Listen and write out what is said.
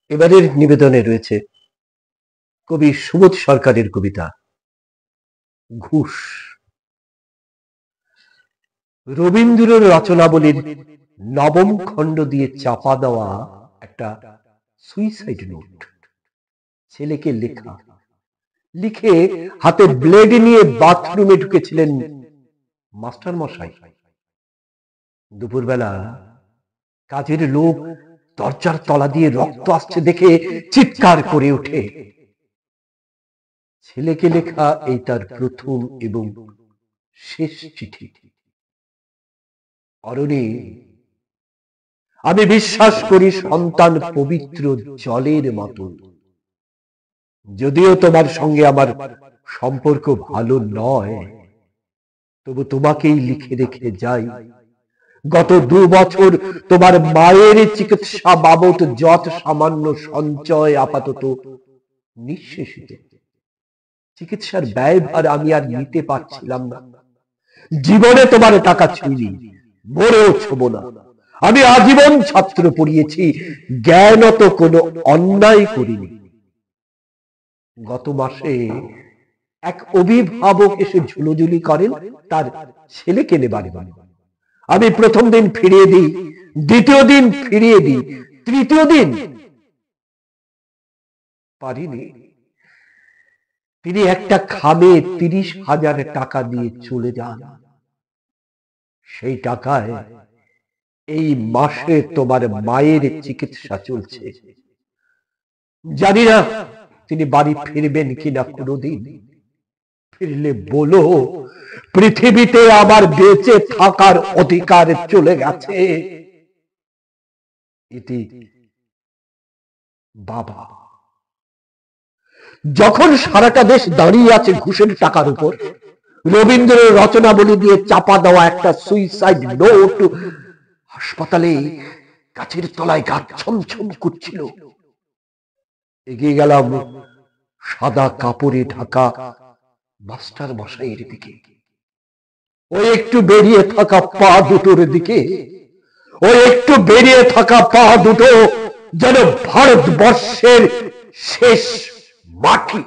এবারের নিবেদনে রয়েছে কবি সুবোধ সরকারের কবিতা ঘুষ। রবীন্দ্র রচনাবলীর নবম খণ্ড দিয়ে চাপা দেওয়া একটা সুইসাইড নোট, ছেলেকে লেখা, লিখে হাতে ব্লেড নিয়ে বাথরুমে ঢুকেছিলেন মাস্টার মশাই। দুপুরবেলা কাজের লোক দরজার তলা দিয়ে রক্ত আসছে দেখে চিৎকার করে ওঠে। ছেলেকে লেখা এই তার প্রথম এবং শেষ চিঠি। অরণি, আমি বিশ্বাস করি সন্তান পবিত্র জলের মতো। যদিও তোমার সঙ্গে আমার সম্পর্ক ভালো নয়, তবু তোমাকেই লিখে রেখে যাই গত 2 বছর তোমার মায়ের চিকিৎসা বাবদ যত সামান্য সঞ্চয় আপাতত নিঃশেষিত। চিকিৎসার ব্যয়ভার আমি আর নিতে পারছিলাম না। জীবনে তোমার টাকা ছুঁইনি, মরেও ছোব না। আমি আজীবন ছাত্র পড়িয়েছি, জ্ঞানত কোনো অন্যায় করিনি। গত মাসে এক অভিভাবক এসে ঝুলোঝুলি করেন তার ছেলেকে নেবার জন্য। আমি প্রথম দিন ফিরিয়ে দিই, দ্বিতীয় দিন ফিরিয়ে দিই, তৃতীয় দিন পারিনি। তিনি একটা খামে 30,000 টাকা দিয়ে চলে যান। সেই টাকায় এই মাসে তোমার মায়ের চিকিৎসা চলছে। জানি না তিনি বাড়ি ফিরবেন কিনা কোনোদিন। ফিরলে বলো, পৃথিবীতে আমার বেঁচে থাকার অধিকার চলে গেছে। ইতি বাবা। যখন সারাটা দেশ দাঁড়িয়ে আছে ঘুষের টাকার উপর, রবীন্দ্র রচনাবলী দিয়ে চাপা দেওয়া একটা সুইসাইড নোট হাসপাতালে গাছের তলায় গা ছমছম করছিল। এগিয়ে গেলাম সাদা কাপড়ে ঢাকা মাস্টার মশাইয়ের দিকে। ওই একটু বেরিয়ে থাকা পা দুটোর দিকে, ওই একটু বেরিয়ে থাকা পা দুটো যেন ভারতবর্ষের শেষ মাটি।